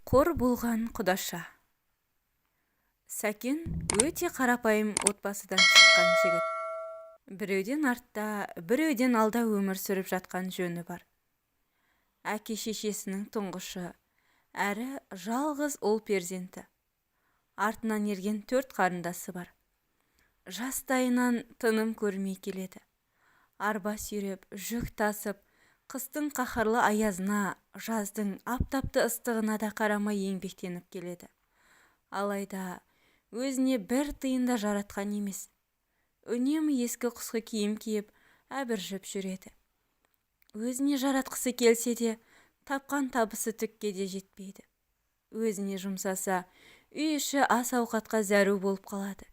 Қор болған құдаша. Сәкен өте қарапайым отбасыдан шыққан жігіт. Біреуден артта, біреуден алда өмір сүріп жатқан жөні бар. Әке-шешесінің тұңғышы, әрі жалғыз ұл перзенті. Артынан ерген 4 қарындасы бар. Жастайынан тыным көрмей келеді. Арба сүйреп, жүк тасып, қыстың қаһарлы аязына, жаздың аптапты ыстығына да қарамай еңбектеніп келеді. Алайда өзіне бір тиын да жаратқан емес. Үнемі ескі құсқы киім киіп, әбіржіп жүреді. Өзіне жаратқысы келсе де, тапқан табысы түкке де жетпейді. Өзіне жұмсаса, үй іші ас ауқатқа зәру болып қалады.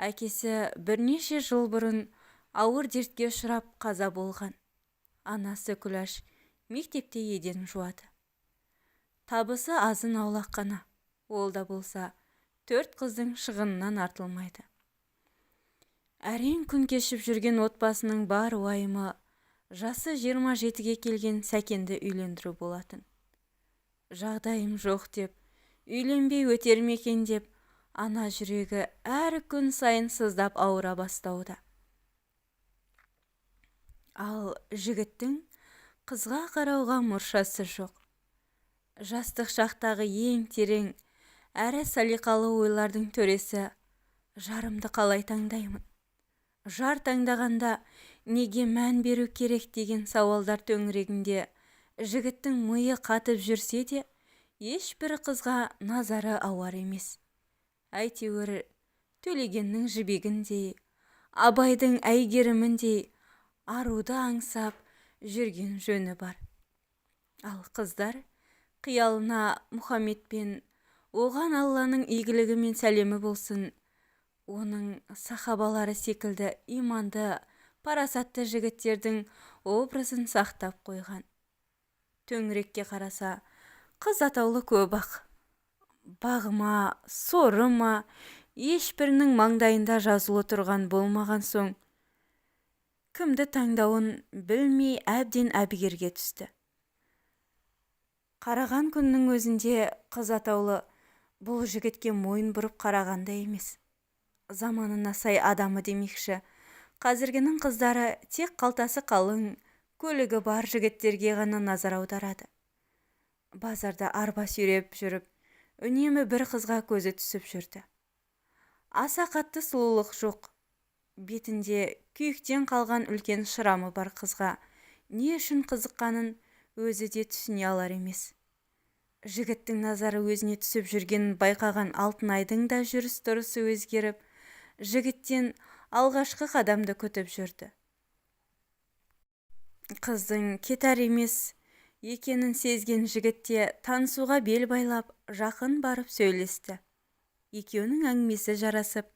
Әкесі бірнеше жыл бұрын ауыр дертке ұшырап қаза болған. Анасы Күләш мектепте еден жуады. Табысы азын аулақ қана. Ол да болса 4 қыздың шығынынан артылмайды. Әрең күн кешіп жүрген отбасының бар уайымы жасы 27-ге келген Сәкенді үйлендіру болатын. Жағдайым жоқ деп, үйленбей өтер ме екен деп, ана жүрегі әр күн сайын сыздап ауыра бастауда. Ал жігіттің қызға қарауға мұршасы жоқ. Жастық шақтағы ең терең, әрі салиқалы ойлардың төресі, жарымды қалай таңдаймын? Жар таңдағанда неге мән беру керек деген сауалдар төңірегінде жігіттің миы қатып жүрсе де, ешбір қызға назары ауар емес. Әйтеуір Төлегеннің жібегіндей, Абайдың әйгеріміндей аруды аңсап жүрген жөні бар. Ал қыздар қиялына Мұхаммедпен, оған Алланың игілігі мен сәлемі болсын, оның сахабалары секілді иманды, парасатты жігіттердің образын сақтап қойған. Төңірекке қараса, қыз атаулы көп-ақ. Бағыма, сорыма, ешбірінің маңдайында жазулы тұрған болмаған соң, кімді таңдауын білмей әбден әбігерге түсті. Қараған күннің өзінде қыз атаулы бұл жігітке мойын бұрып қарағанда емес. Заманына сай адамы демекші, қазіргінің қыздары тек қалтасы қалың, көлігі бар жігіттерге ғана назар аударады. Базарда арба сүйреп жүріп, үнемі бір қызға көзі түсіп жүрді. Аса қатты сұлулық жоқ. Бетінде күйіктен қалған үлкен шырамы бар қызға не үшін қызыққанын өзі де түсіне алар емес. Жігіттің назары өзіне түсіп жүргенін байқаған Алтынайдың да жүріс-тұрысы өзгеріп, жігіттен алғашқы қадамды күтіп жүрді. Қыздың кетар емес екенін сезген жігітте танысуға бел байлап, жақын барып сөйлесті. Екеуінің әңгімесі жарасып,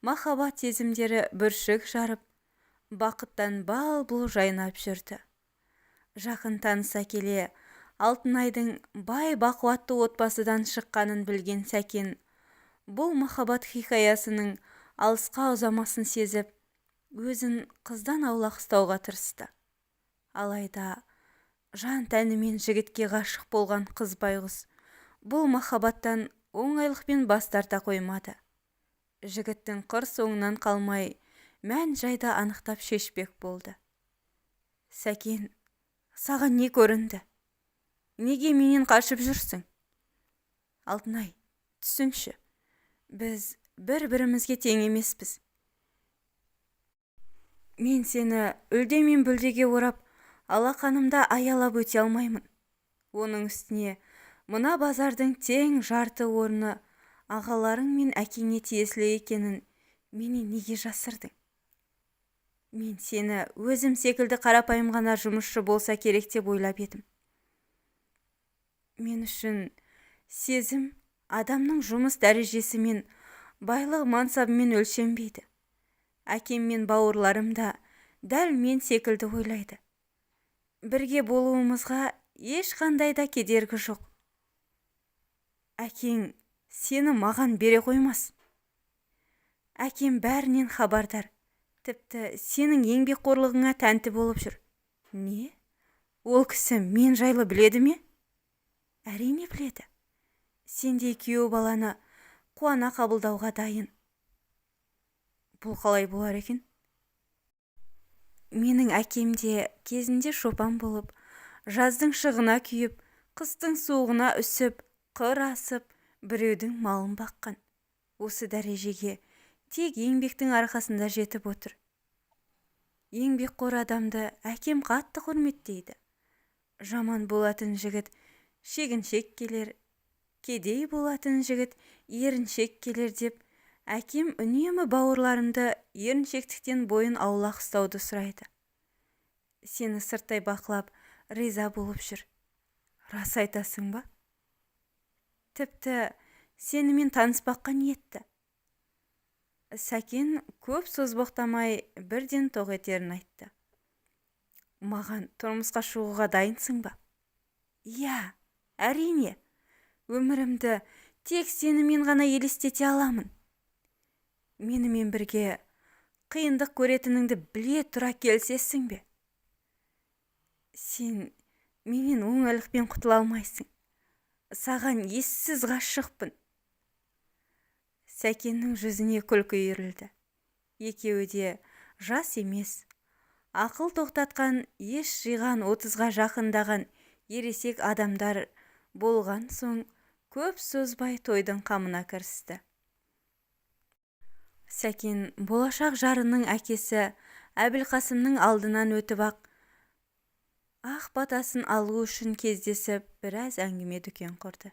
махаббат сезімдері бүршік жарып, бақыттан бал-бұл жайнап жүрді. Жақын таныса келе, Алтынайдың бай бақуатты отбасыдан шыққанын білген Сәкен, бұл махаббат хикаясының алысқа ұзамасын сезіп, өзін қыздан аулақ ұстауға тырысты. Алайда жан тәнімен жігітке ғашық болған қыз байғұс бұл махаббаттан оңайлықпен бас тарта қоймады. Жігіттің қыр соңынан қалмай, мән жайды анықтап шешпек болды. Сәкен, саған не көрінді? Неге менен қашып жүрсің? Алтынай, түсінші, біз бір-бірімізге тең емеспіз. Мен сені үлде мен бүлдеге орап, алақанымда аялап өте алмаймын. Оның үстіне, мына базардың тең жарты орны ағаларың мен әкеңе тиесілі екенін менен неге жасырдың? Мен сені өзім секілді қарапайым ғана жұмысшы болса керек деп ойлап едім. Мен үшін сезім адамның жұмыс дәрежесі мен байлық мансабымен өлшенбейді. Әкем мен бауырларым да дәл мен секілді ойлайды. Бірге болуымызға ешқандай да кедергі жоқ. Әкең сені маған бере қоймас. Әкем бәрінен хабардар, тіпті сенің еңбекқорлығыңа тәнті болып жүр. Не? Ол кісі мен жайлы біледі ме? Әрине біледі. сендей күйеу баланы қуана қабылдауға дайын. Бұл қалай болар екен? Менің әкем де кезінде шопан болып, жаздың шығына күйіп, қыстың суығына үсіп, қыр асып, біреудің малын баққан. Осы дәрежеге тек еңбектің арқасында жетіп отыр. Еңбекқор адамды әкем қатты құрметтейді. Жаман болатын жігіт шегіншек келер, кедей болатын жігіт еріншек келер деп, әкем үнемі бауырларымды еріншектіктен бойын аулақ ұстауды сұрайды. Сені сырттай бақылап, риза болып жүр. Рас айтасың ба? Тіпті сенімен таныспаққа ниетті. Сәкен көп созбақтамай бірден тоқ етерін айтты. Маған тұрмысқа шығуға дайынсың ба? Иә, әрине. Өмірімді тек сенімен ғана елестете аламын. Менімен бірге қиындық көретініңді біле тұра келсесің бе? Сен менен оңайлықпен құтыла алмайсың. Саған ессіз ғашықпын. Сәкеннің жүзіне күлкі үйірілді. Екеуі де жас емес, ақыл тоқтатқан, еш жиған 30-ға жақындаған ересек адамдар болған соң, көп созбай тойдың қамына кірісті. Сәкен болашақ жарының әкесі Әбілқасымның алдынан өтіп ақ батасын алу үшін кездесіп, біраз әңгіме дүкен құрды.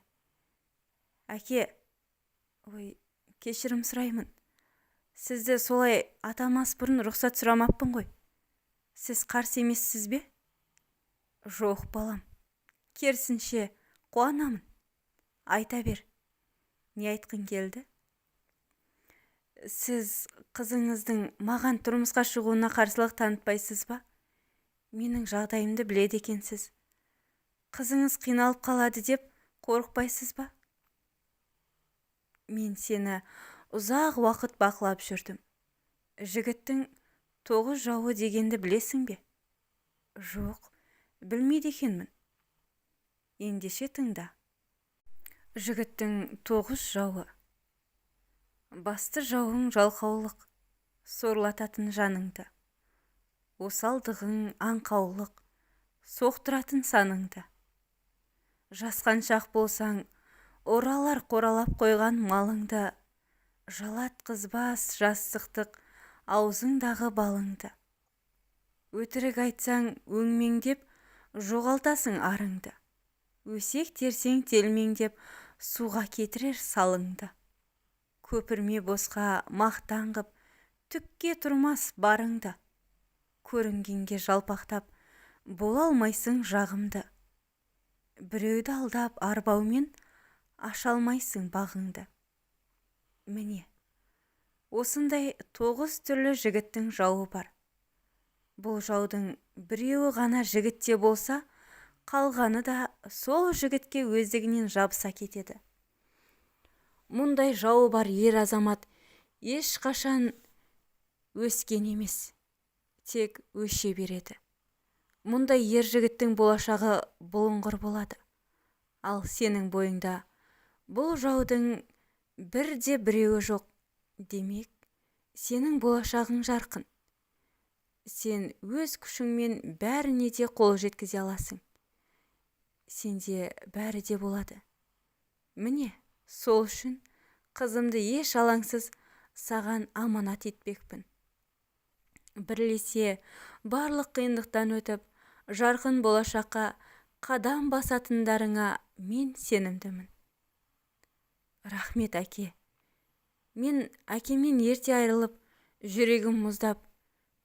Әке, кешірім сұраймын. Сізді солай атамас бұрын рұқсат сұрамаппын ғой. Сіз қарсы емессіз бе? Жоқ, балам. Керісінше қуанамын. Айта бер. Не айтқың келді? Сіз қызыңыздың маған тұрмысқа шығуына қарсылық танытпайсыз ба? Менің жағдайымды біледі екенсіз. Қызыңыз қиналып қалады деп қорықпайсыз ба? Мен сені ұзақ уақыт бақылап жүрдім. Жігіттің 9 жауы дегенді білесің бе? Жоқ, білмейді екенмін. Ендеше тыңда. Жігіттің 9 жауы. Басты жауың жалқаулық, сорлататын жаныңды. Осалдығың аңқаулық, соқтыратын саныңды. Жасқаншақ болсаң, оралар қоралап қойған малыңды. Жалатқызбас жастықтық аузыңдағы балыңды. Өтірік айтсаң өңмеңдеп, жоғалтасың арыңды. Өсек терсең телмеңдеп, суға кетірер салыңды. Көпірме босқа мақтан қып, түкке тұрмас барыңды. Көрінгенге жалпақтап, бола алмайсың жағымды. Біреуді алдап арбаумен, аша алмайсың бағыңды. Міне, осындай 9 түрлі жігіттің жауы бар. Бұл жаудың біреуі ғана жігітте болса, қалғаны да сол жігітке өздігінен жабыса кетеді. Мұндай жауы бар ер азамат ешқашан өскен емес, тек өше береді. Мұндай ер жігіттің болашағы бұлыңғыр болады. Ал сенің бойыңда бұл жаудың бірде біреуі жоқ. Демек, сенің болашағың жарқын. Сен өз күшіңмен бәріне де қол жеткізе аласың. Сенде бәрі де болады. Міне, сол үшін қызымды еш алаңсыз саған аманат етпекпін. Бірлесе барлық қиындықтан өтіп, жарқын болашаққа қадам басатындарыңа мен сенімдімін. Рахмет, әке. Мен әкемнен ерте айырылып, жүрегім мұздап,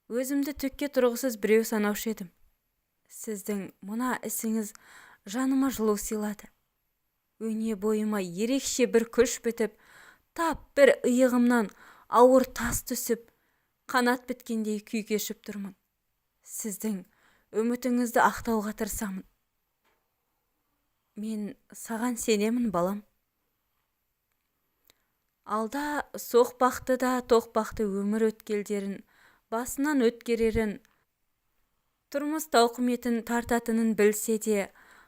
өзімді түкке тұрғысыз біреу санаушы едім. Сіздің мына ісіңіз жаныма жылу сыйлады. Өне бойыма ерекше бір күш бітіп, тап бір иығымнан ауыр тас түсіп, қанат біткендей күй кешіп тұрмын. Сіздің үмітіңізді ақтауға тырысамын. Мен саған сенемін, балам. Алда соқпақты да тоқпақты өмір өткелдерін, басынан өткерерін, тұрмыс тауқыметін тартатынын білсе де,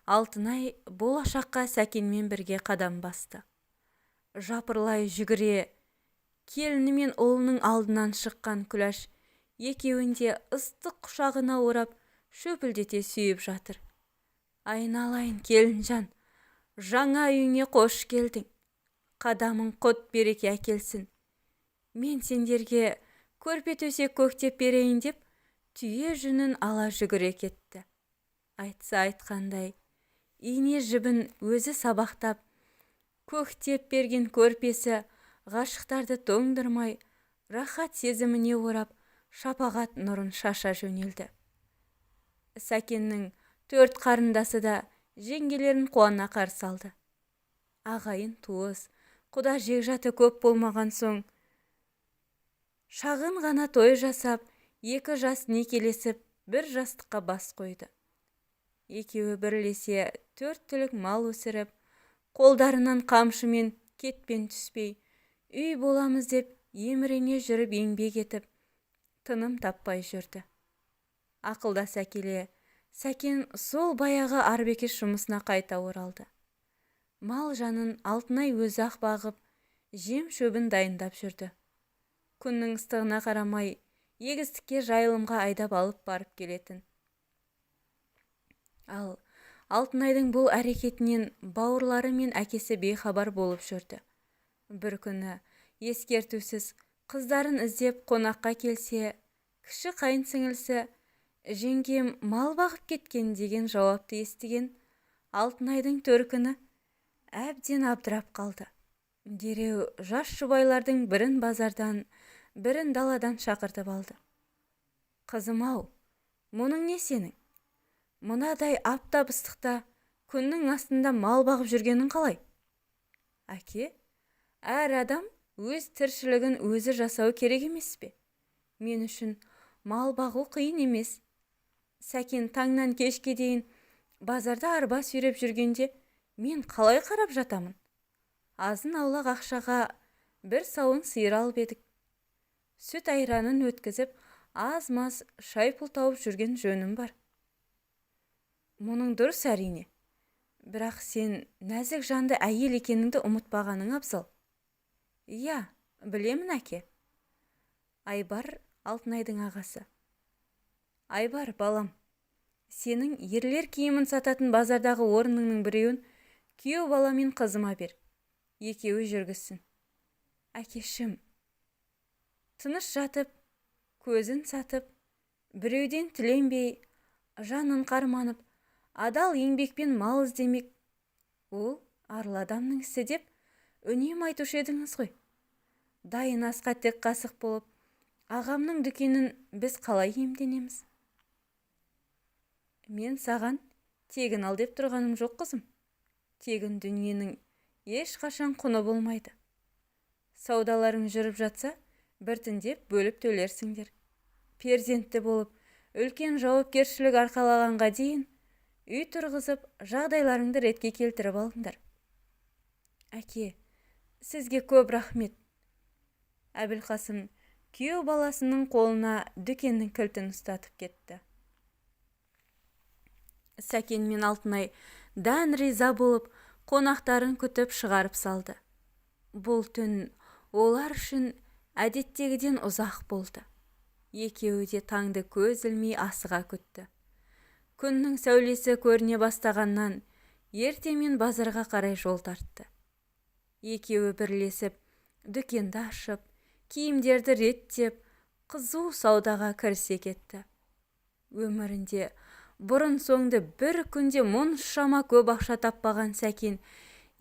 Алтынай болашаққа Сәкенмен бірге қадам басты. Жапырлай жүгіре келіні мен ұлының алдынан шыққан Күләш екеуінде ыстық құшағына орап шөпілдете сүйіп жатыр. Айналайын келінжан, жаңа үйіңе қош келдің. Қадамың құт береке әкелсін. Мен сендерге көрпе төсек көктеп берейін деп түйе жүнін ала жүгіре кетті. Айтса айтқандай, ине жібін өзі сабақтап, көктеп берген көрпесі ғашықтарды тоңдырмай, рахат сезіміне орап, шапағат нұрын шаша жөнелді. Сәкеннің 4 қарындасы да жеңгелерін қуана қарсы алды. Ағайын туыс, құда жекжаты көп болмаған соң, шағын ғана той жасап, 2 жас некелесіп, 1 жастыққа бас қойды. Екеуі бірлесе 4 түлік мал өсіріп, қолдарынан қамшымен кетпен түспей, үй боламыз деп емірене жүріп еңбек етіп, тыным таппай жүрді. Ақылдаса келе, Сәкен сол баяғы арбекеш жұмысына қайта оралды. Мал жанын Алтынай өзі ақ бағып, жем шөбін дайындап жүрді. Күннің ыстығына қарамай, егістікке жайылымға айдап алып барып келетін. Ал Алтынайдың бұл әрекетінен бауырлары мен әкесі бейхабар болып жүрді. Бір күні ескертусіз қыздарын іздеп қонаққа келсе, кіші қайын сіңілісі «Жеңгем мал бағып кеткен» деген жауапты естіген Алтынайдың төркіні әбден абдырап қалды. Дереу жас жұбайлардың бірін базардан, бірін даладан шақыртып алды. «Қызым-ау, мұның не сенің? Мынадай аптап ыстықта күннің астында мал бағып жүргенің қалай?» «Әке, әр адам өз тіршілігін өзі жасау керек емес пе? Мен үшін мал бағу қиын емес. Сәкен таңнан кешке дейін базарда арба сүйреп жүргенде мен қалай қарап жатамын? Азын аулақ ақшаға 1 сауын сиыр алып едік. Сүт айранын өткізіп, аз-маз шай пұл тауып жүрген жөнім бар». «Мұның дұрыс әрине. Бірақ сен нәзік жанды әйел екеніңді ұмытпағаның абзал». «Иә, білемін әке». Айбар Алтынайдың ағасы. «Айбар, балам, сенің ерлер киімін сататын базардағы орныңның біреуін күйеу бала мен қызыма бер. Екеуі жүргізсін». «Әкешім, тыныш жатып, көзін сатып, біреуден тіленбей, жанын қарманып, адал еңбекпен мал іздемек, ол арлы адамның ісі» деп үнем айтушы едіңіз ғой. «Дайын асқа тек қасық болып, ағамның дүкенін біз қалай иемденеміз?» «Мен саған тегін ал деп тұрғаным жоқ, қызым. Тегін дүниенің ешқашан құны болмайды. Саудаларың жүріп жатса, біртіндеп бөліп төлерсіңдер. Перзентті болып, үлкен жауапкершілік арқалағанға дейін үй тұрғызып, жағдайларыңды ретке келтіріп алыңдар». «Әке, сізге көп рахмет». Әбілқасым күйеу баласының қолына дүкеннің кілтін ұстатып кетті. Сәкен мен Алтынай дән риза болып, қонақтарын күтіп шығарып салды. Бұл түн олар үшін әдеттегіден ұзақ болды. Екеуі де таңды көз ілмей асыға күтті. Күннің сәулесі көріне бастағаннан ертемен базарға қарай жол тартты. Екеуі бірлесіп, дүкенді ашып, киімдерді реттеп, қызу саудаға кірісе кетті. Өмірінде бұрын соңды бір күнде мұншама көп ақша таппаған Сәкен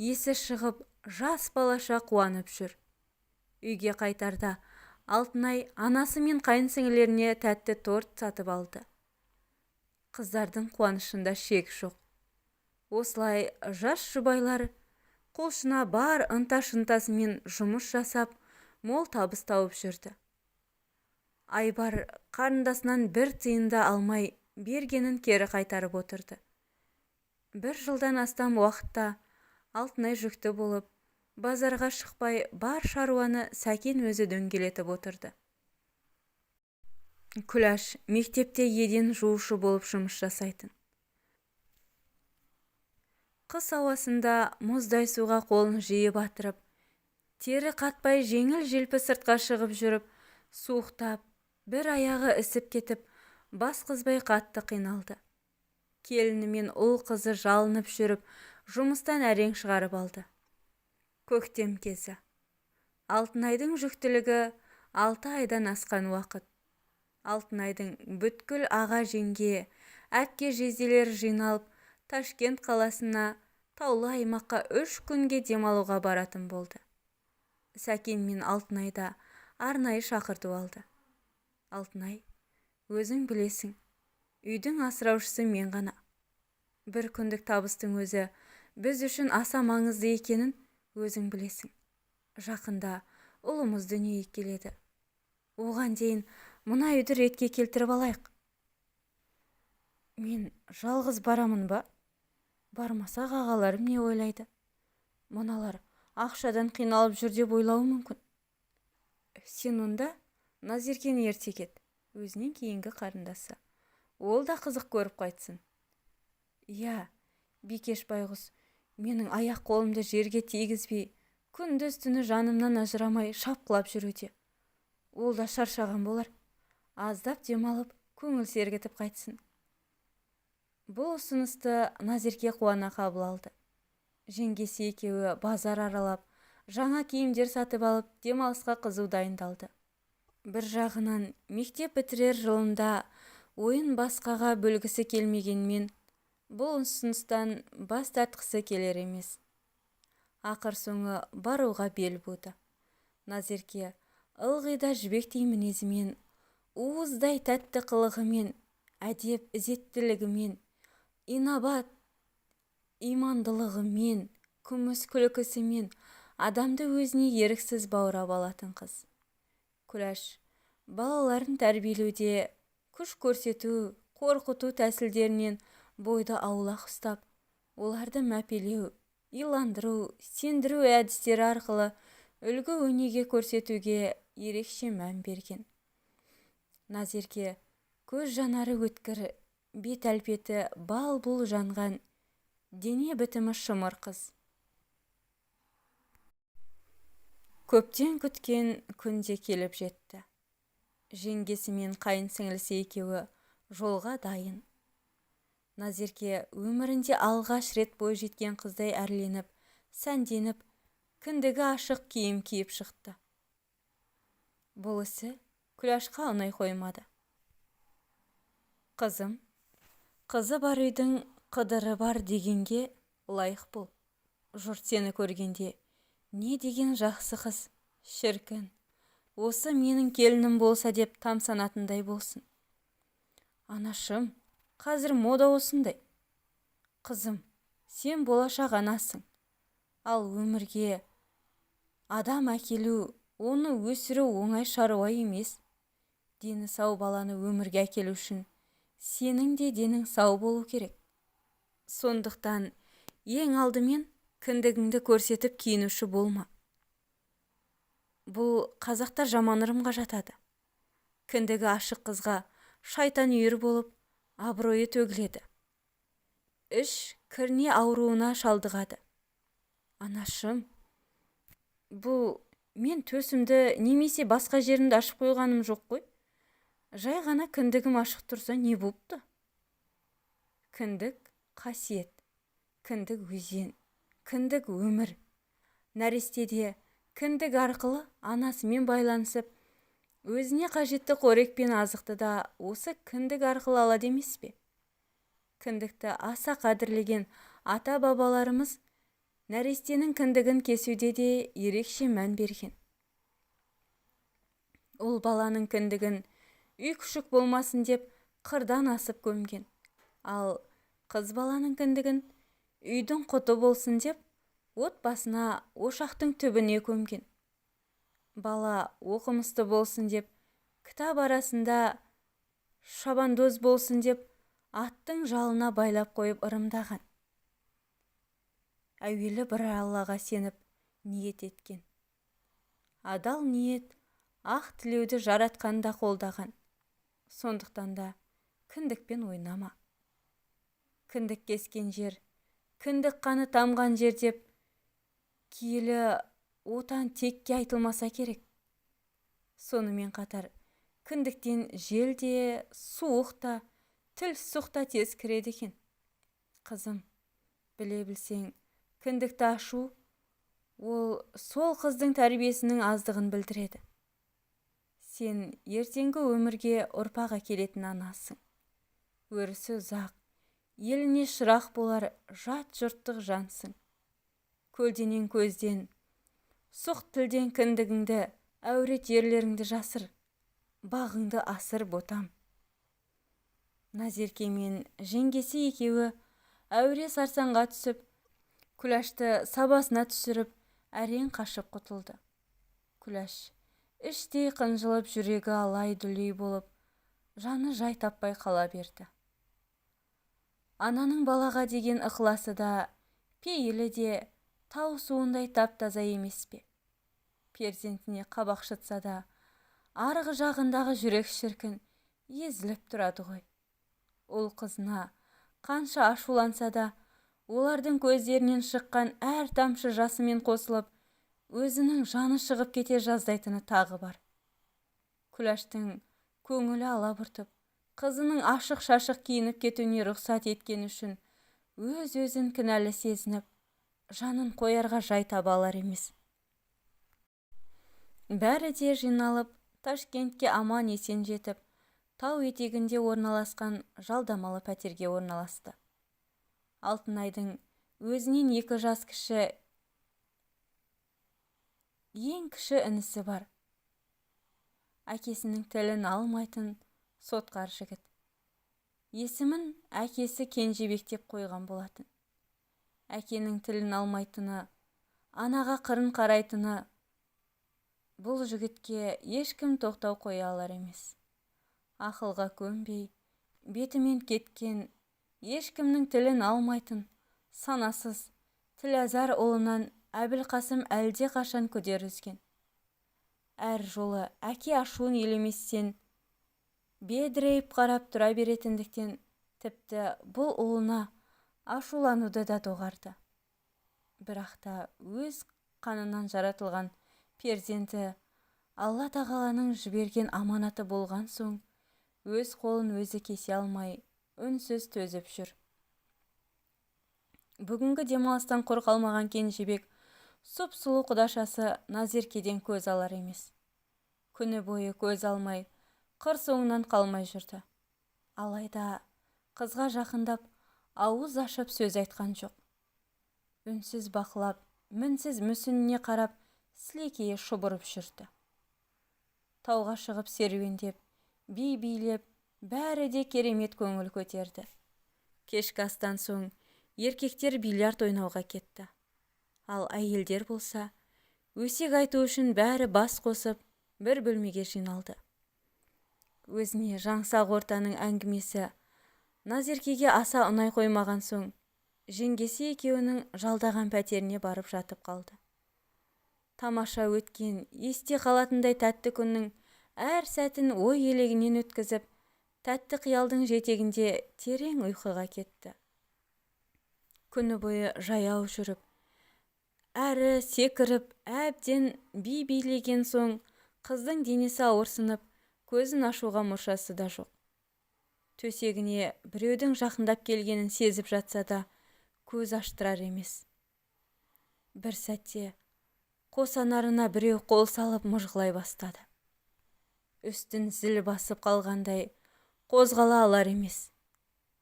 есі шығып, жас балаша қуанып жүр. Үйге қайтарда Алтынай анасы мен қайынсіңлілеріне тәтті торт сатып алды. Қыздардың қуанышында шек жоқ. Осылай жас жұбайлар құлшына бар ынта-шынтасымен жұмыс жасап, мол табыс тауып жүрді. Айбар қарындасынан 1 тиын да алмай бергенін кері қайтарып отырды. 1 жылдан астам уақытта Алтынай жүкті болып, базарға шықпай бар шаруаны Сәкен өзі дөңгелетіп отырды. Күләш мектепте еден жуушы болып жұмыс жасайтын. Қыс ауасында мұздай суға қолын жиі батырып, тері қатпай жеңіл-желпі сыртқа шығып жүріп, суықтап, бір аяғы ісіп кетіп, бас қызбай қатты қиналды. Келіні мен ұл қызы жалынып жүріп, жұмыстан әрең шығарып алды. Көктем кезі. Алтынайдың жүктілігі 6 айдан асқан уақыт. Алтынайдың бүткіл аға жеңге, әпке жезделер жиналып, Ташкент қаласына таулы аймаққа 3 күнге демалуға баратын болды. Сәкен мен Алтынайда арнайы шақырту алды. Алтынай, өзің білесің, үйдің асыраушысы мен ғана. Бір күндік табыстың өзі біз үшін аса маңызды екенін өзің білесің. Жақында ұлымыз дүниеге келеді. Оған дейін мына үйді ретке келтіріп алайық. Мен жалғыз барамын ба? Бармасақ ағаларым не ойлайды? Мыналар ақшадан қиналып жүр деп ойлауы мүмкін. Сен онда Назеркені ерте кет, өзінен кейінгі қарындасы. Ол да қызық көріп қайтсын. Я, Бикеш байғұс, менің аяқ қолымды жерге тигізбей, күндіз түні жанымнан ажырамай шапқылап жүруде. Ол да шаршаған болар. Аздап демалып, көңіл сергітіп қайтсын. Бұл ұсынысты Назерке қуана қабыл алды. Жеңгесі екеуі базар аралап, жаңа киімдер сатып алып, демалысқа қызу дайындалды. Бір жағынан мектеп бітірер жылында ойын басқаға бөлгісі келмегенмен, бұл ұсыныстан бас тартқысы келер емес. Ақыр соңы баруға бел буды. Назерке ылғи да жібектей мінезімен, уыздай тәтті қылығымен, әдеп ізеттілігімен, инабат имандылығымен, күміс күлкісімен адамды өзіне еріксіз баурап алатын қыз. Күләш балаларын тәрбиелеуде күш көрсету, қорқыту тәсілдерінен бойды аулақ ұстап, оларды мәпелеу, иландыру, сендіру әдістері арқылы үлгі өнеге көрсетуге ерекше мән берген. Назерке көз жанары өткір, бет әлпеті бал-бұл жанған, дене бітімі шымыр қыз. Көптен күткен күнде келіп жетті. Жеңгесі мен қайын сіңілісі екеуі жолға дайын. Назерке өмірінде алғаш рет бой жеткен қыздай әрленіп, сәнденіп, кіндігі ашық киім киіп шықты. Бұл ісі Күләшқа ұнай қоймады. Қызым, қызы бар үйдің қыдыры бар дегенге лайық бол. Жұрт сені көргенде, не деген жақсы қыз, шіркін, осы менің келінім болса деп тамсанатындай болсын. Анашым, қазір мода осындай. Қызым, сен болашақ анасың. Ал өмірге адам әкелу, оны өсіру оңай шаруа емес. Дені сау баланы өмірге әкелу үшін сенің де денің сау болу керек. Сондықтан ең алдымен кіндігіңді көрсетіп киінуші болма. Бұл қазақтар жаман ырымға жатады. Кіндігі ашық қызға шайтан үйір болып, абыройы төгіледі. Іш кірне ауруына шалдығады. Анашым, бұл мен төсімді немесе басқа жерімді ашып қойғаным жоқ қой. Жай ғана кіндігім ашық тұрса не болыпты? Кіндік қасиет, кіндік өзен, кіндік өмір. Нәрестеде кіндік арқылы анасымен байланысып, өзіне қажетті қорек пен азықты да осы кіндік арқылы алады емес пе? Кіндікті аса қадірлеген ата-бабаларымыз нәрестенің кіндігін кесуде де ерекше мән берген. Ол баланың кіндігін үй күшік болмасын деп қырдан асып көмген. Ал қыз баланың кіндігін үйдің құты болсын деп отбасына ошақтың түбіне көмген. Бала оқымысты болсын деп, кітап арасында шабандоз болсын деп, аттың жалына байлап қойып ырымдаған. Әуелі бір Аллаға сеніп ниет еткен. Адал ниет ақ тілеуді жаратқанда қолдаған. Сондықтан да кіндікпен ойнама. Кіндік кескен жер Кіндік қаны тамған жер деп киелі отан текке айтылмаса керек. Сонымен қатар кіндіктен жел де, суық та, тіл сұқ та тез кіреді екен. Қызым, біле білсең, кіндікті ашу ол сол қыздың тәрбиесінің аздығын білдіреді. Сен ертеңгі өмірге ұрпақ әкелетін анасың. Өрісі ұзақ, еліне шырақ болар жат жұрттық жансың. Көлденен көзден, сұқ тілден кіндігіңді, әурет ерлеріңді жасыр, бағыңды асыр ботам. Назерке мен жеңгесі екеуі әуре сарсаңға түсіп, Күләшті сабасына түсіріп, әрең қашып құтылды. Күләш іштей қынжылып, жүрегі алай-дүлей болып, жаны жай таппай қала берді. Ананың балаға деген ықыласы да, пейілі де тау суындай тап-таза емес пе? Перзентіне қабақ шытса да, арғы жағындағы жүрек шіркін езіліп тұрады ғой. Ол қызына қанша ашуланса да, олардың көздерінен шыққан әр тамшы жасымен қосылып, өзінің жаны шығып кете жаздайтыны тағы бар. Күләштің көңілі алабұртып, қызының ашық-шашық киініп кетуіне рұқсат еткен үшін өз-өзін кінәлі сезініп, жанын қоярға жай таба алар емес. Бәрі де жиналып, Ташкентке аман есен жетіп, тау етегінде орналасқан жалдамалы пәтерге орналасты. Алтынайдың өзінен 2 жас кіші, ең кіші інісі бар. Әкесінің тілін алмайтын сотқар жігіт. Есімін әкесі Кенжебек деп қойған болатын. Әкенің тілін алмайтыны, анаға қырын қарайтыны, бұл жігітке ешкім тоқтау қоя алар емес. Ақылға көнбей, бетімен кеткен, ешкімнің тілін алмайтын, санасыз, Тіләзар ұлынан Әбілқасым әлде қашан күдер үзген. Әр жолы әке ашуын елеместен, бедірейіп қарап тұра беретіндіктен, тіпті бұл ұлына ашулануды да доғарды. Бірақ та өз қанынан жаратылған перзенті Алла тағаланың жіберген аманаты болған соң, өз қолын өзі кесе алмай, үнсіз төзіп жүр. Бүгінгі демалыстан құр қалмаған Кенжебек сұп-сұлу құдашасы Назеркеден көз алар емес. Күні бойы көз алмай, қыр соңынан қалмай жүрді. Алайда қызға жақындап, ауыз ашып сөз айтқан жоқ. Үнсіз бақылап, мінсіз мүсініне қарап, сілекейі шұбырып жүрді. Тауға шығып серуендеп, би-билеп, бәрі де керемет көңіл көтерді. Кешкі астан соң еркектер бильярд ойнауға кетті. Ал әйелдер болса, өсек айту үшін бәрі бас қосып, бір бөлмеге жиналды. Өзіне жаңсақ ортаның әңгімесі Назеркеге аса ұнай қоймаған соң, жеңгесі екеуінің жалдаған пәтеріне барып жатып қалды. Тамаша өткен, есте қалатындай тәтті күннің әр сәтін ой елегінен өткізіп, тәтті қиялдың жетегінде терең ұйқыға кетті. Күні бойы жаяу жүріп, әрі секіріп, әбден би-билеген соң, қыздың денесі ауырсынып, көзін ашуға мұршасы да жоқ. Төсегіне біреудің жақындап келгенін сезіп жатса да, көз аштырар емес. Бір сәтте қосанарына біреу қол салып мыжғылай бастады. Үстін зіл басып қалғандай, қозғала алар емес.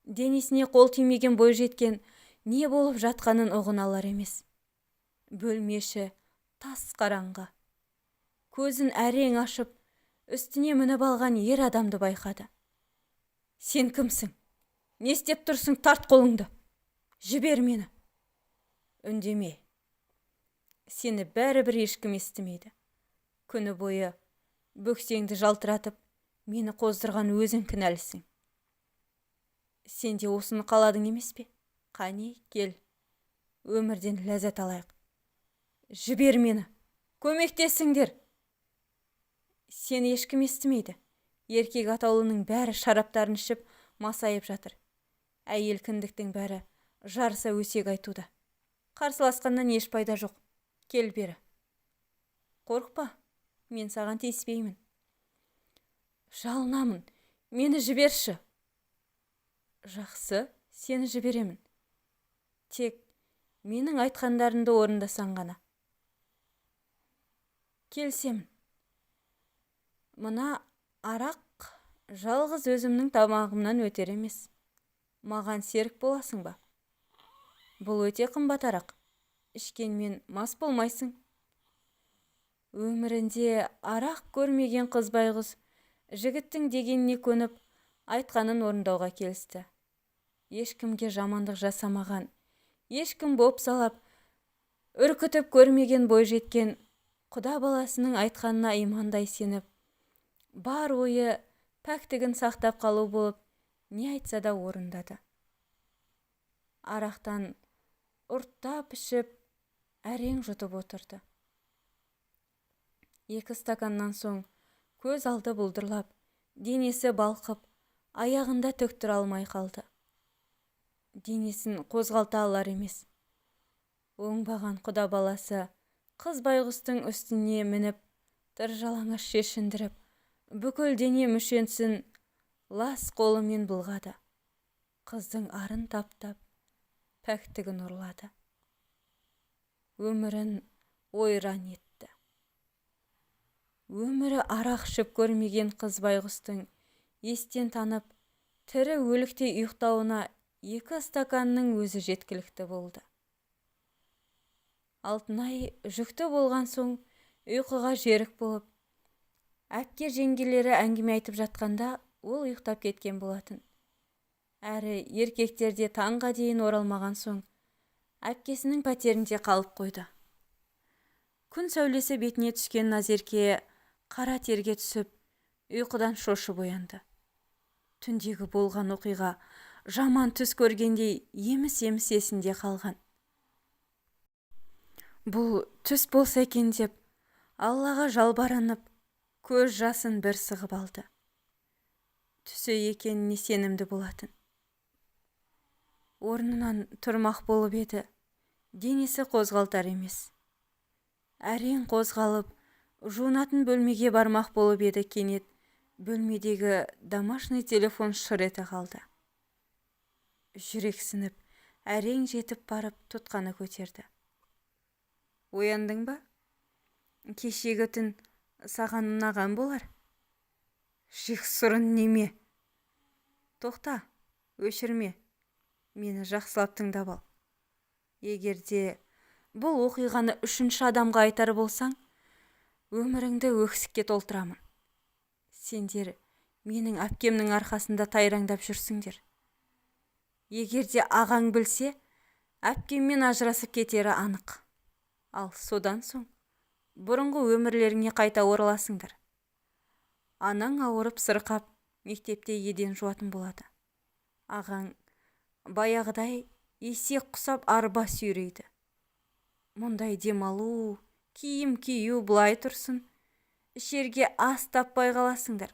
Денесіне қол тимеген бойжеткен не болып жатқанын ұғына алар емес. Бөлмеші тас қараңғы. Көзін әрең ашып, үстіне мініп алған ер адамды байқады. Сен кімсің? Не істеп тұрсың? Тарт қолыңды. Жібер мені. Үндеме. Сені бәрібір ешкім естімейді. Күні бойы бөксеңді жалтыратып, мені қоздырған өзің кінәлісің. Сен де осыны қаладың емес пе? Қане, кел. Өмірден ләззат алайық. Жібер мені. Көмектесіңдер. Сен ешкім естімейді. Еркек атаулының бәрі шараптарын ішіп, масайып жатыр. Әйел кіндіктің бәрі жарыса өсек айтуда. Қарсыласқаннан еш пайда жоқ. Кел бері. Қорықпа, мен саған тиіспеймін. Жалынамын, мені жіберші. Жақсы, сені жіберемін. Тек менің айтқандарымды орындасаң ғана. Келсемін. Мына арақ жалғыз өзімнің тамағымнан өтер емес. Маған серік боласың ба? Бұл өте қымбат арақ. Ішкенмен мас болмайсың. Өмірінде арақ көрмеген қыз байғұс жігіттің дегеніне көніп, айтқанын орындауға келісті. Ешкімге жамандық жасамаған, ешкім бопсалап, үркітіп көрмеген бойжеткен Құда баласының айтқанына имандай сеніп, бар ойы пәктігін сақтап қалу болып, не айтса да орындады. Арақтан ұрттап ішіп, әрең жұтып отырды. 2 стаканнан соң көз алды бұлдырлап, денесі балқып, аяғында тік тұра алмай қалды. Денесін қозғалта алар емес. Оңбаған Құда баласы қыз байғұстың үстіне мініп, тыржалаңаш шешіндіріп, бүкіл дене мүшенсін лас қолымен былғады. Қыздың арын таптап, пәктігін ұрлады. Өмірін ойран етті. Өмірі арақ ішіп көрмеген қыз байғұстың естен танып, тірі өліктей ұйықтауына 2 стаканның өзі жеткілікті болды. Алтынай жүкті болған соң ұйқыға жерік болып, әпке жеңгелері әңгіме айтып жатқанда ол ұйықтап кеткен болатын. Әрі еркектерде таңға дейін оралмаған соң әпкесінің пәтерінде қалып қойды. Күн сәулесі бетіне түскен Назерке қара терге түсіп, ұйқыдан шошып оянды. Түндегі болған оқиға жаман түс көргендей еміс-еміс есінде қалған. Бұл түс болса екен деп, Аллаға жалбарынып, көз жасын бір сығып алды. Түсі екеніне сенімді болатын. Орнынан тұрмақ болып еді, денесі қозғалтар емес. Әрең қозғалып, жуынатын бөлмеге бармақ болып еді, кенет бөлмедегі домашний телефон шыр ете қалды. Жүрексініп, әрең жетіп барып тұтқаны көтерді. Ояндың ба? Кешегі түн саған ұнаған болар. Жексұрын неме? Тоқта, өшірме. Мені жақсылап тыңдап ал. Егерде бұл оқиғаны 3-ші адамға айтар болсаң, өміріңді өксікке толтырамын. Сендер менің әпкемнің арқасында тайраңдап жүрсіңдер. Егерде ағаң білсе, әпкеммен ажырасып кетері анық. Ал содан соң бұрынғы өмірлеріңе қайта ораласыңдар. Анаң ауырып сырқап, мектепте еден жуатын болады. Ағаң баяғыдай есек құсап арба сүйрейді. Мұндай демалу, киім кию бұлай тұрсын, ішерге ас таппай қаласыңдар.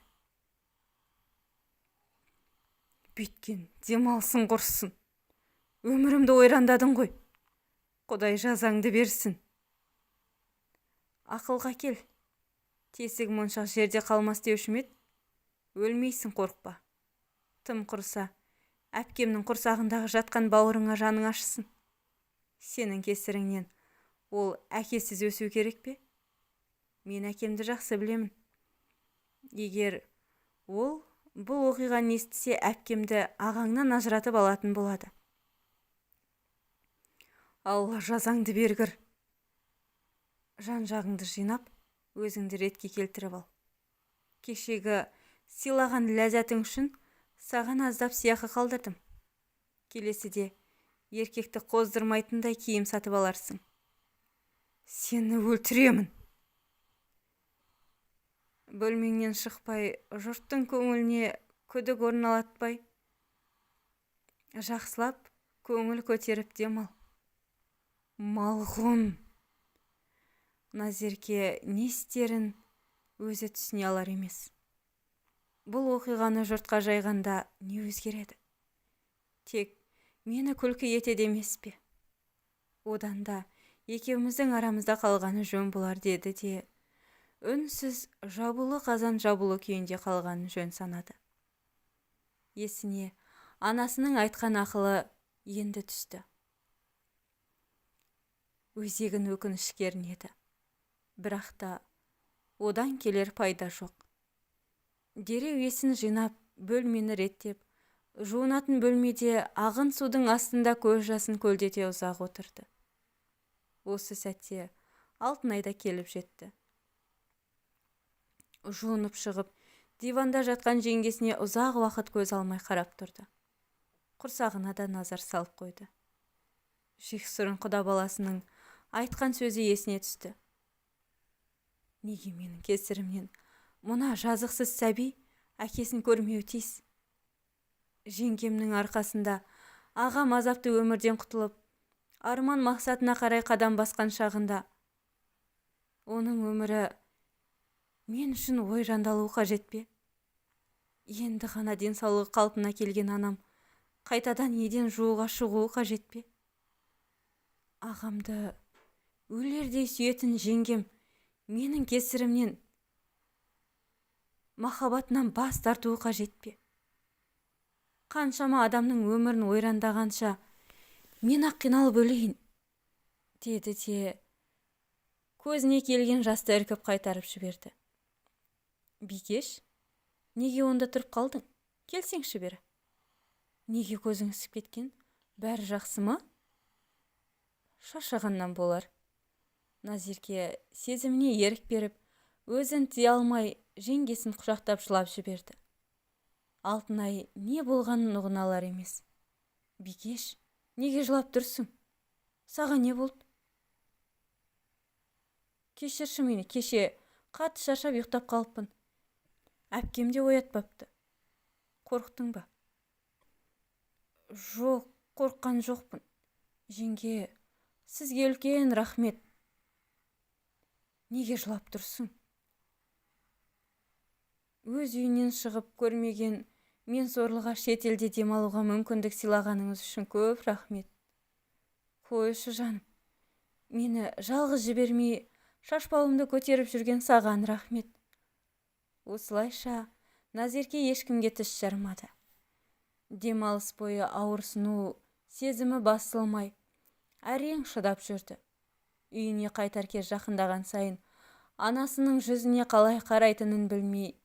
Бүйткен демалсын құрсын. Өмірімді ойрандадың ғой. Құдай жазаңды берсін. Ақылға кел. Тесік моншақ жерде қалмас деуші ме еді? Өлмейсің, қорықпа. Тым құрса, әпкемнің құрсағындағы жатқан бауырыңа жаның ашсын. Сенің кесіріңнен ол әкесіз өсу керек пе? Мен әкемді жақсы білемін. Егер ол бұл оқиғаны естісе, әпкемді ағаңнан ажыратып алатын болады. Алла жазаңды бергір. Жан-жағыңды жинап, өзіңді ретке келтіріп ал. Кешегі сыйлаған ләззатың үшін саған аздап сыйақы қалдырдым. Келесіде еркекті қоздырмайтындай киім сатып аларсың. Сені өлтіремін. Бөлмеңнен шықпай, жұрттың көңіліне күдік орналатпай, жақсылап көңіл көтеріп демал. Малғұн. Назерке не істерін өзі түсіне алар емес. Бұл оқиғаны жұртқа жайғанда не өзгереді? Тек мені күлкі етеді емес пе? Одан да екеуміздің арамызда қалғаны жөн болар деді де үнсіз жабулы қазан жабулы күйінде қалғанын жөн санады. Есіне анасының айтқан ақылы енді түсті. Өзегін өкініш кернеді. Бірақ та одан келер пайда жоқ. Дереу есін жинап, бөлмені реттеп, жуынатын бөлмеде ағын судың астында көз жасын көлдете ұзақ отырды. Осы сәтте Алтынай да келіп жетті. Жуынып шығып, диванда жатқан жеңгесіне ұзақ уақыт көз алмай қарап тұрды. Құрсағына да назар салып қойды. Жексұрын құда баласының айтқан сөзі есіне түсті. Неге менің кесірімнен мына жазықсыз сәби әкесін көрмеуі тиіс? Жеңгемнің арқасында ағам азапты өмірден құтылып, арман мақсатына қарай қадам басқан шағында оның өмірі мен үшін ойрандалуы қажет пе? Енді ғана денсаулығы қалпына келген анам қайтадан еден жууға шығуы қажет пе? Ағамды өлердей сүйетін жеңгем менің кесірімнен махаббатынан бас тартуы қажет пе? Қаншама адамның өмірін ойрандағанша мен ақ қиналып өлейін, деді де көзіне келген жасты іркіп қайтарып жіберді. Бикеш, неге онда тұрып қалдың? Келсеңші бері. Неге көзің ісіп кеткен? Бәрі жақсы ма? Шаршағаннан болар. Назерке сезіміне ерік беріп, өзін тыя алмай жеңгесін құшақтап жылап жіберді. Алтынай не болғанын ұғына алар емес. Бикеш, неге жылап тұрсың? Саған не болды? Кешірші мені, кеше қатты шаршап ұйықтап қалыппын. Әпкем де оятпапты. Қорықтың ба? Жоқ, қорыққан жоқпын. Жеңге, сізге үлкен рахмет. Неге жылап тұрсың? Өз үйінен шығып көрмеген мен сорлыға шетелде демалуға мүмкіндік сыйлағаныңыз үшін көп рахмет. Қойшы жаным, мені жалғыз жібермей шашбауымды көтеріп жүрген саған рахмет. Осылайша Назерке ешкімге тіс жармады. Демалыс бойы ауырсыну сезімі басылмай, әрең шыдап жүрді. Үйіне қайтар кез жақындаған сайын анасының жүзіне қалай қарайтынын білмей,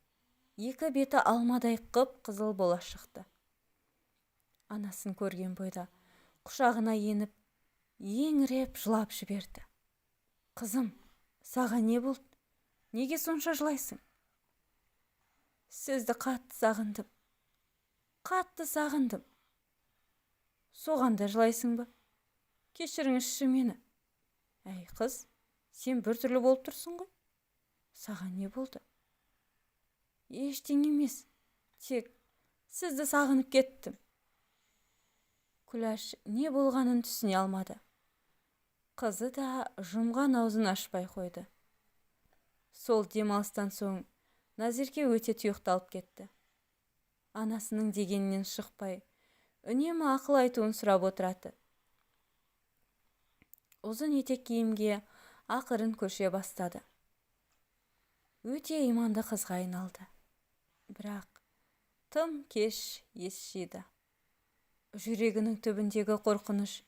екі беті алмадай қып-қызыл бола шықты. Анасын көрген бойда құшағына еніп, еңіреп жылап жіберді. Қызым, саған не болды? Неге сонша жылайсың? Сізді қатты сағындым. Соғанда жылайсың ба? Кешіріңізші мені. Әй қыз, сен біртүрлі болып тұрсың ғой. Саған не болды? Ештеңе емес, тек сізді сағынып кеттім. Күләш не болғанын түсіне алмады. Қызы да жұмған аузын ашпай қойды. Сол демалыстан соң Назерке өте тұйықталып кетті. Анасының дегенінен шықпай, үнемі ақыл айтуын сұрап отырады. Ұзын етек киімге ақырын көше бастады. Өте иманды қызға айналды. Бірақ тым кеш ес жиды. Жүрегінің түбіндегі қорқыныш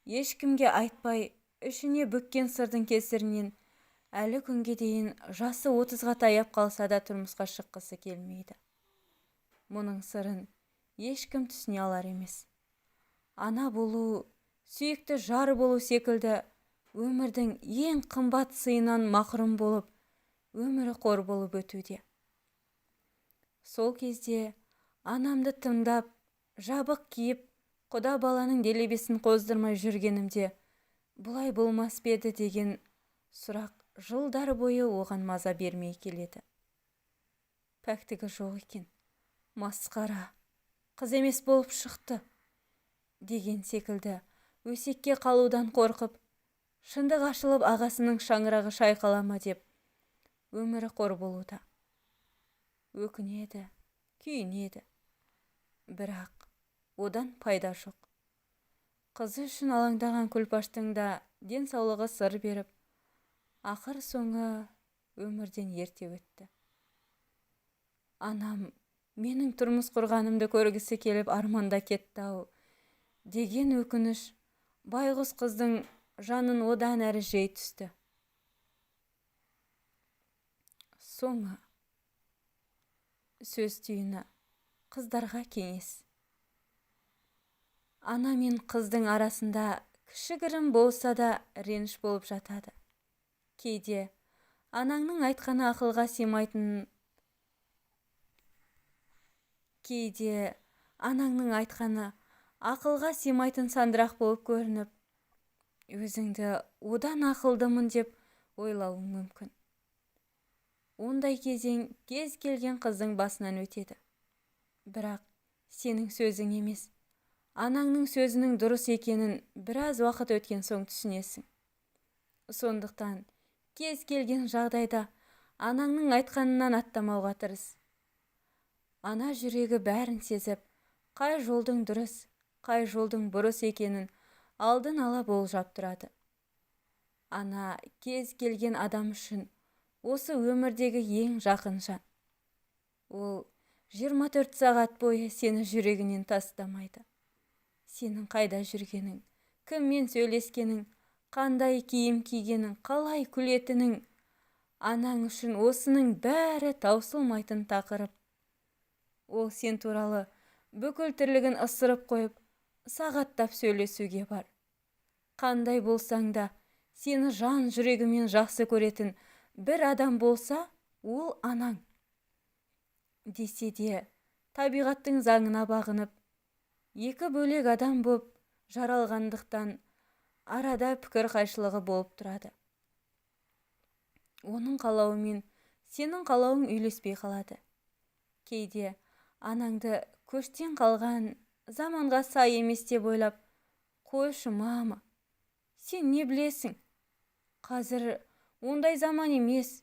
ешкімге айтпай, ішіне бүккен сырдың кесірінен әлі күнге дейін жасы 30-ға таяп қалса да тұрмысқа шыққысы келмейді. Мұның сырын ешкім түсіне алар емес. Ана болу, сүйікті жар болу секілді өмірдің ең қымбат сыйынан мақрұм болып, өмірі қор болып өтуде. Сол кезде анамды тыңдап, жабық киіп, құда баланың делебесін қоздырмай жүргенімде, бұлай болмас беді деген сұрақ жылдар бойы оған маза бермей келеді. Пәктігі жоқ екен, масқара, қыз емес болып шықты, деген секілді өсекке қалудан қорқып, шындық ашылып ағасының шаңырағы шайқалама деп, өмірі қор болуда. Өкінеді, күйінеді. Бірақ одан пайда жоқ. Қызы үшін алаңдаған Күлпаштың да денсаулығы сыр беріп, ақыр соңы өмірден ерте өтті. Анам менің тұрмыс құрғанымды көргісі келіп арманда кетті-ау деген өкініш байғұс қыздың жанын одан әрі жей түсті. Соңы сөз түйіні қыздарға кеңес. Ана мен қыздың арасында кішігірім болса да реніш болып жатады. Кейде анаңның айтқаны ақылға сыймайтын, сандырақ болып көрініп, өзіңді одан ақылдымын деп ойлауың мүмкін. Ондай кезең кез келген қыздың басынан өтеді. Бірақ сенің сөзің емес, анаңның сөзінің дұрыс екенін біраз уақыт өткен соң түсінесің. Сондықтан кез келген жағдайда анаңның айтқанынан аттамауға тырыс. Ана жүрегі бәрін сезіп, қай жолдың дұрыс, қай жолдың бұрыс екенін алдын ала болжап тұрады. Ана кез келген адам үшін осы өмірдегі ең жақын жан. Ол 24 сағат бойы сені жүрегінен тастамайды. Сенің қайда жүргенің, кіммен сөйлескенің, қандай киім кигенің, қалай күлетінің, анаң үшін осының бәрі таусылмайтын тақырып. Ол сен туралы бүкіл тірлігін ысырып қойып, сағаттап сөйлесуге бар. Қандай болсаң да, сені жан жүрегімен жақсы көретін бір адам болса, ол анаң. Десе де, табиғаттың заңына бағынып, екі бөлек адам боп жаралғандықтан арада пікір қайшылығы болып тұрады. Оның қалауы мен сенің қалауың үйлеспей қалады. Кейде анаңды көштен қалған, заманға сай емес деп ойлап, қойшы мама, сен не білесің? Қазір ондай заман емес.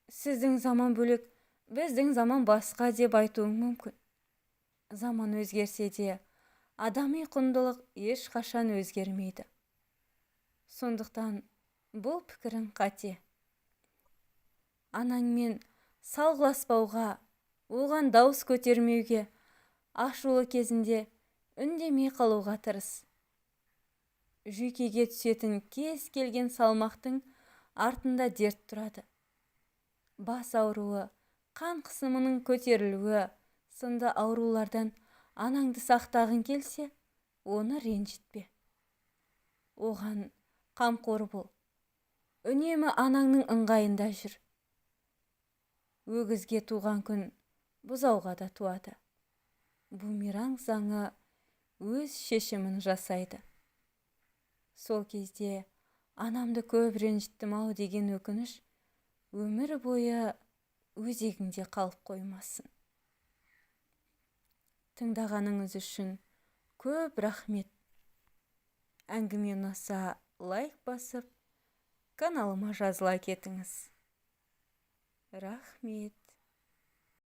Сіздің заман бөлек, біздің заман басқа деп айтуың мүмкін. Заман өзгерсе де, адами құндылық ешқашан өзгермейді. Сондықтан бұл пікірің қате. Анаңмен салғыласпауға, оған дауыс көтермеуге, ашулы кезінде үндемей қалуға тырыс. Жүйкеге түсетін кез келген салмақтың артында дерт тұрады. Бас ауруы, қан қысымының көтерілуі сынды аурулардан анаңды сақтағың келсе, оны ренжітпе. Оған қамқор бол. Үнемі анаңның ыңғайында жүр. Өгізге туған күн бұзауға да туады. Бумеранг заңы өз шешімін жасайды. Сол кезде анамды көп ренжіттім-ау деген өкініш өмір бойы өзегіңде қалып қоймасын. Тыңдағаныңыз үшін көп рахмет. Әңгіме ұнаса лайк басып, каналыма жазыла кетіңіз. Рахмет.